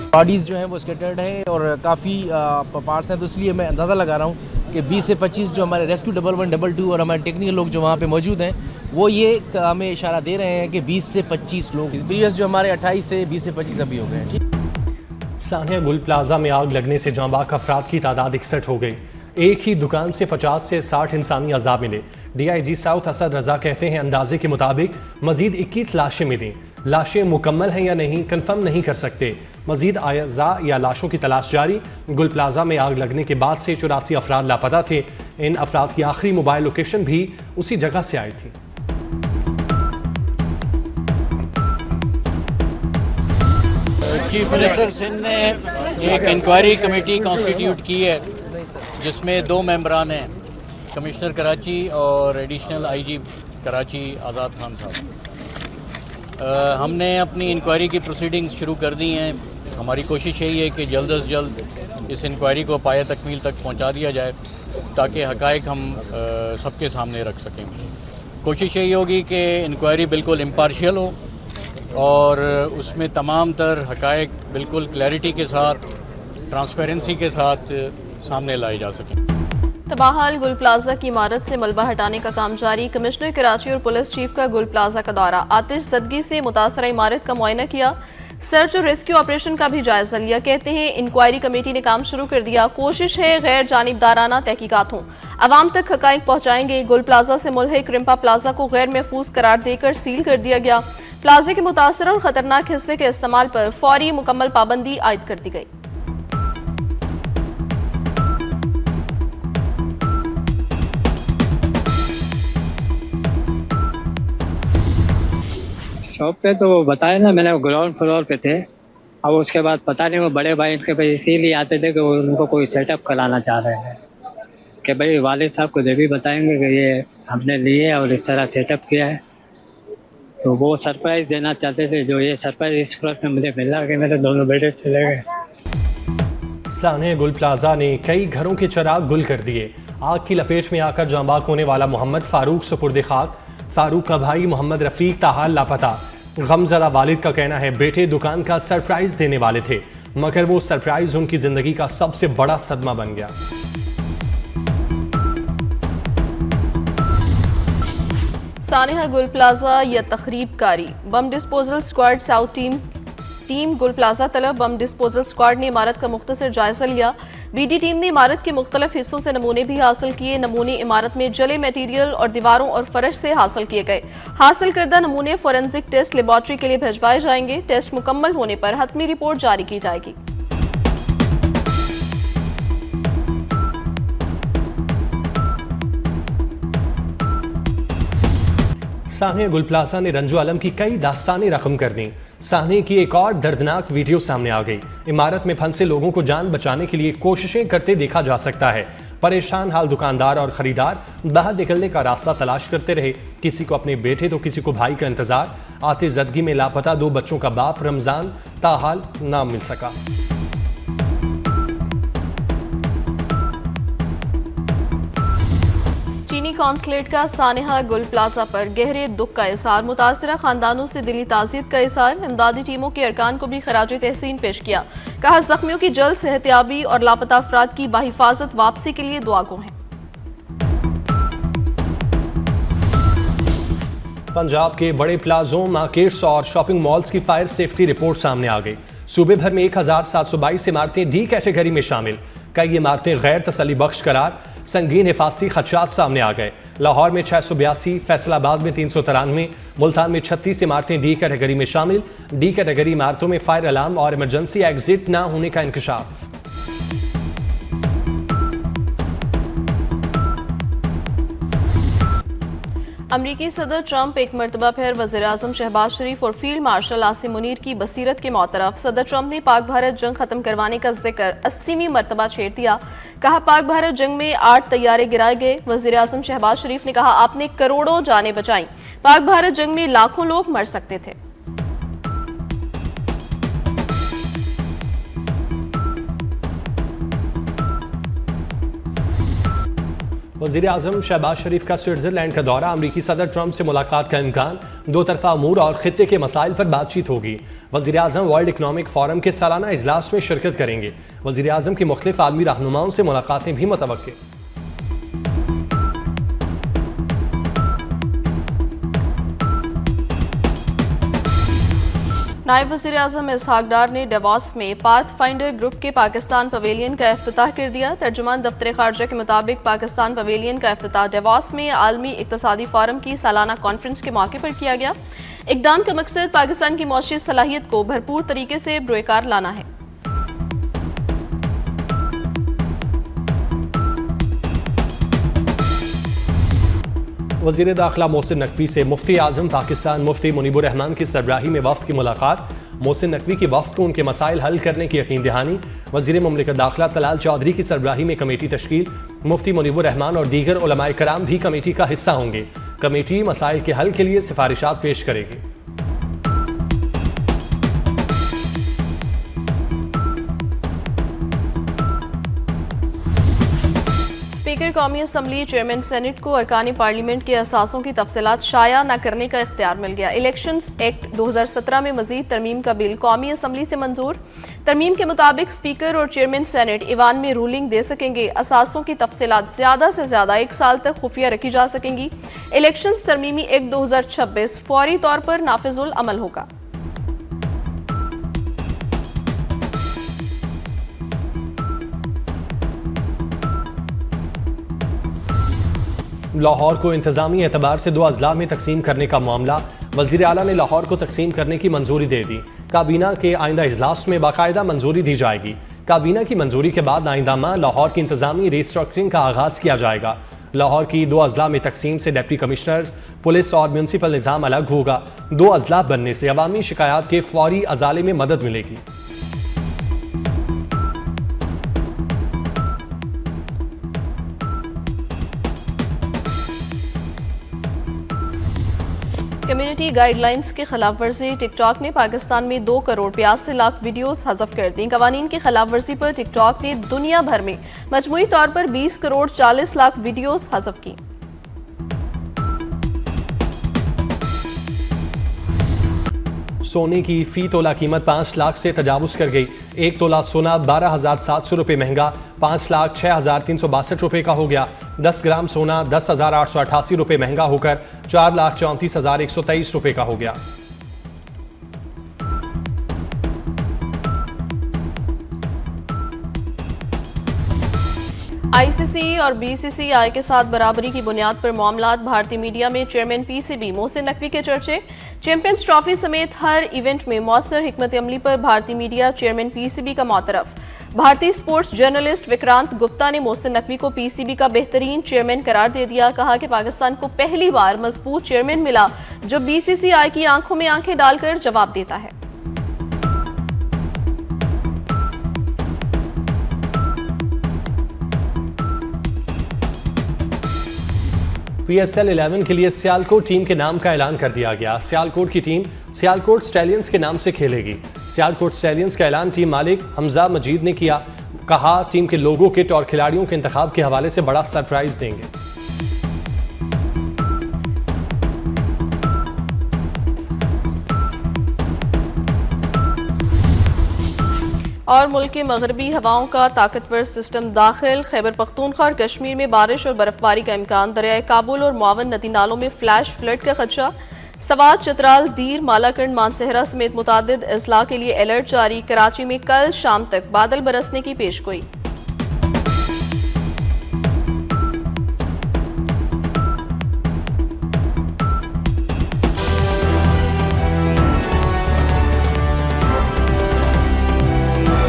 Bodies जो हैं वो स्केटर्ड हैं और काफ़ी पार्ट्स हैं, तो इसलिए मैं अंदाज़ा लगा रहा हूँ कि 20 से 25 जो हमारे रेस्क्यू 1112 और हमारे टेक्निकल लोग जो वहाँ पे मौजूद हैं वो ये हमें इशारा दे रहे हैं कि 20 से 25 लोग, प्रीवियस जो हमारे 28 थे 20 से 25 अभी हो गए हैं। ठीक। सानिया गुल प्लाजा में आग लगने से जहाँ बाग अफराद की तादाद 61 हो गई। एक ही दुकान से 50 से 60 इंसानी अज़ाब मिले। DIG साउथ असद रजा कहते हैं अंदाजे के मुताबिक मजीद 21 लाशें मिली। लाशें मुकम्मल हैं या नहीं कंफर्म नहीं कर सकते। मजीद आयज़ा या लाशों की तलाश जारी। गुल प्लाजा में आग लगने के बाद से 84 अफराद लापता थे। इन अफराद की आखिरी मोबाइल लोकेशन भी उसी जगह से आई थी। चीफ मिनिस्टर सिंध ने एक इंक्वायरी कमेटी कॉन्स्टिट्यूट की है जिसमें 2 मेंबरान हैं, कमिश्नर कराची और एडिशनल IG कराची आज़ाद खान साहब। हमने अपनी इंक्वायरी की प्रोसीडिंग्स शुरू कर दी हैं। हमारी कोशिश यही है कि जल्द से जल्द इस इंक्वायरी को पाया तकमील तक पहुंचा दिया जाए ताकि हक़ाइक़ हम सबके सामने रख सकें। कोशिश यही होगी कि इंक्वायरी बिल्कुल इम्पार्शियल हो और उसमें तमाम तर हक़ाइक़ बिल्कुल क्लैरिटी के साथ, ट्रांसपेरेंसी के साथ सामने लाए जा सकें। तबाहाल गुल प्लाजा की इमारत से मलबा हटाने का काम जारी। कमिश्नर कराची और पुलिस चीफ का गुल प्लाजा का दौरा। आतिश ज़दगी से मुतासरा इमारत का मुआयना किया। सर्च और रेस्क्यू ऑपरेशन का भी जायजा लिया। कहते हैं इंक्वायरी कमेटी ने काम शुरू कर दिया। कोशिश है गैर जानिबदाराना तहकीकात हों, अवाम तक हक़ाइक़ पहुँचाएंगे। गुल प्लाजा से मुल्हिक रिम्पा प्लाजा को गैर महफूज करार देकर सील कर दिया गया। प्लाजे के मुतासर और ख़तरनाक हिस्से के इस्तेमाल पर फौरी मुकम्मल पाबंदी आयद कर दी गई। शॉप पे तो बताया ना, मैंने ग्राउंड फ्लोर पे थे। अब उसके बाद पता नहीं वो बड़े भाई इनके भाई इसीलिए आते थे कि वो उनको कोई सेटअप कराना चाह रहे हैं कि भाई वालिद साहब को जब भी बताएंगे कि ये हमने लिए और इस तरह सेटअप किया है, तो वो सरप्राइज़ देना चाहते थे। जो ये सरप्राइज़ इस वक्त में मुझे मिला कि मेरे दोनों बेटे चले गए। सानिया गुल प्लाजा ने कई घरों के चिराग गुल कर दिए। आग की लपेट में आकर जांबाग होने वाला मोहम्मद फारूक सुपुर्द खाक। फारूक का भाई मोहम्मद रफीक ताहाल लापता। गमज़दा वालिद का कहना है बेटे दुकान का सरप्राइज देने वाले थे, मगर वो सरप्राइज उनकी जिंदगी का सबसे बड़ा सदमा बन गया। सानिया गुल प्लाजा या तखरीबकारी। Bomb disposal squad south team Gul Plaza तलब। बम डिस्पोजल स्क्वाड ने इमारत का मुख्तसर जायजा लिया। BD टीम ने इमारत के मुख्तलिफ हिस्सों से नमूने भी हासिल किए। नमूने इमारत में जले मटीरियल और दीवारों और फर्श से हासिल किए गए। हासिल करदा नमूने फोरेंसिक टेस्ट लेबॉर्ट्री के लिए भिजवाए जाएंगे। टेस्ट मुकम्मल होने पर हतमी रिपोर्ट जारी की जाएगी। सानिया गुल प्लाजा ने रंजो आलम की कई दास्तानें रकम कर दी। सानिया की एक और दर्दनाक वीडियो सामने आ गई। इमारत में फंसे लोगों को जान बचाने के लिए कोशिशें करते देखा जा सकता है। परेशान हाल दुकानदार और खरीदार बाहर निकलने का रास्ता तलाश करते रहे। किसी को अपने बेटे तो किसी को भाई का इंतजार। आतिश ज़दगी में लापता 2 बच्चों का बाप रमजान ताहाल ना मिल सका। चीनी कॉन्सुलेट का सानिया गुल प्लाजा पर गहरे दुख का इज़हार। मुतासरा खानदानों से दिली ताज़ियत का इज़हार। इमदादी टीमों के अरकान को भी खराज तहसीन पेश किया। कहा जख्मियों की जल्द सेहतयाबी और लापता अफराद की बाहिफाजत वापसी के लिए दुआ गो हैं। पंजाब के बड़े प्लाजों, मार्केट्स और शॉपिंग मॉल्स की फायर सेफ्टी रिपोर्ट सामने आ गई। सूबे भर में 1722 इमारतें D कैटेगरी में शामिल। कई इमारतें गैर तसल्ली बख्श करार। संगीन हिफाजती खदशात सामने आ गए। लाहौर में 682, फैसलाबाद में 393, मुल्तान में 36 इमारतें D कैटेगरी में शामिल। D कैटेगरी इमारतों में फायर अलार्म और इमरजेंसी एग्जिट ना होने का इंकशाफ। अमरीकी सदर ट्रंप एक मरतबा फिर वज़ीर-ए-आज़म शहबाज शरीफ और फील्ड मार्शल आसिम मुनीर की बसीरत के मौतरफ। सदर ट्रंप ने पाक भारत जंग खत्म करवाने का जिक्र 80वीं मरतबा छेड़ दिया। कहा पाक भारत जंग में 8 तैयारे गिराए गए। वज़ीर-ए-आज़म शहबाज शरीफ ने कहा आपने करोड़ों जानें बचाई। पाक भारत जंग में लाखों लोग मर सकते थे। वज़ीर आज़म शहबाज शरीफ का स्विट्ज़रलैंड का दौरा, अमरीकी सदर ट्रंप से मुलाकात का इम्कान, दो तरफा अमूर और खित्ते के मसाइल पर बातचीत होगी। वज़ीर आज़म वर्ल्ड इकनॉमिक फोरम के सालाना इजलास में शिरकत करेंगे। वज़ीर आज़म की मुख्तलिफ आलमी रहनुमाओं से मुलाकातें भी मुतवक्किल। नायब वज़ीर आज़म इसहाक डार ने डेवॉस में पाथ फाइंडर ग्रुप के पाकिस्तान पवेलियन का इफ्तिताह कर दिया। तर्जुमान दफ्तर खारजा के मुताबिक पाकिस्तान पवेलियन का इफ्तिताह डेवॉस में आलमी इक्तसादी फोरम की सालाना कॉन्फ्रेंस के मौके पर किया गया। इक़दाम का मकसद पाकिस्तान की मौशी सलाहियत को भरपूर तरीके से बरोकार लाना है। वज़ीर दाखिला मोहसिन नकवी से मुफ्ती आज़म पाकिस्तान मुफ्ती मुनीबुर रहमान की सरबराही में वफ़द की मुलाकात। मोहसिन नकवी की वफ़द को उनके मसाइल हल करने की यकीन दहानी। वज़ीर मुमलिकत दाखिला तलाल चौधरी की सरबराही में कमेटी तश्कील। मुफ्ती मुनीबुर रहमान और दीगर उलमाए कराम भी कमेटी का हिस्सा होंगे। कमेटी मसाइल के हल के लिए सिफारिशात पेश करेगी। स्पीकर कौमी असम्बली चेयरमैन सेनेट को अरकानी पार्लियामेंट के असासों की तफसीलात शाया न करने का इख्तियार मिल गया। इलेक्शंस एक्ट 2017 में मजीद तरमीम का बिल कौमी असम्बली से मंजूर। तरमीम के मुताबिक स्पीकर और चेयरमैन सेनेट ईवान में रूलिंग दे सकेंगे। असासों की तफसीलात ज्यादा से ज्यादा 1 साल तक खुफिया रखी जा सकेंगी। इलेक्शंस तरमीमी एक्ट 2026 फौरी तौर पर नाफिजुल अमल होगा। लाहौर को इंतजामी एतबार से 2 अजला में तकसीम करने का मामला, वज़ीर आला ने लाहौर को तकसीम करने की मंजूरी दे दी। काबीना के आइंदा इजलास में बाकायदा मंजूरी दी जाएगी। काबीना की मंजूरी के बाद आइंदा माह लाहौर की इंतजामी रिस्ट्रक्चरिंग का आगाज किया जाएगा। लाहौर की 2 अजला में तकसीम से डिप्टी कमिश्नर्स, पुलिस और म्यूनसिपल निज़ाम अलग होगा। 2 अजला बनने से अवामी शिकायत के फौरी अजाले में मदद मिलेगी। कम्युनिटी गाइडलाइंस की खिलाफ वर्जी, टिकटॉक ने पाकिस्तान में 2 करोड़ 82 लाख वीडियोस हज़फ कर दी। कवानीन की खिलाफ वर्जी पर टिकटॉक ने दुनिया भर में मजमूई तौर पर 20 करोड़ 40 लाख वीडियोस हज़फ की। सोने की फी तोला कीमत 5 लाख से तजावुज कर गई। 1 तोला सोना 12,700 रुपये महंगा 5,06,362 रुपये का हो गया। 10 ग्राम सोना 10,888 रुपये महंगा होकर 4,34,123 रुपये का हो गया। आईसीसी और बीसीसीआई के साथ बराबरी की बुनियाद पर मामलात। भारतीय मीडिया में चेयरमैन पीसीबी मोहसिन नकवी के चर्चे। चैंपियंस ट्रॉफी समेत हर इवेंट में मौसर हिकमत अमली पर भारतीय मीडिया चेयरमैन पीसीबी का मोतरफ। भारतीय स्पोर्ट्स जर्नलिस्ट विक्रांत गुप्ता ने मोहसिन नकवी को पीसीबी का बेहतरीन चेयरमैन करार दे दिया। कहा कि पाकिस्तान को पहली बार मजबूत चेयरमैन मिला जो बीसीसीआई की आंखों में आंखें डालकर जवाब देता है। PSL 11 के लिए सियालकोट टीम के नाम का ऐलान कर दिया गया। सियालकोट की टीम सियालकोट स्टैलियंस के नाम से खेलेगी। सियालकोट स्टैलियंस का ऐलान टीम मालिक हमजा मजीद ने किया। कहा टीम के लोगो किट और खिलाड़ियों के इंतखाब के हवाले से बड़ा सरप्राइज देंगे। और मुल्क के मगरबी हवाओं का ताकतवर सिस्टम दाखिल। खैबर पख्तूनख्वा और कश्मीर में बारिश और बर्फबारी का इम्कान। दरियाए काबुल और मुआवन नदी नालों में फ्लैश फ्लड का खदशा। सवात, चतराल, दीर, मालाकंड, मानसहरा समेत मुतादिद अजला के लिए अलर्ट जारी। कराची में कल शाम तक बादल बरसने की पेशगोई।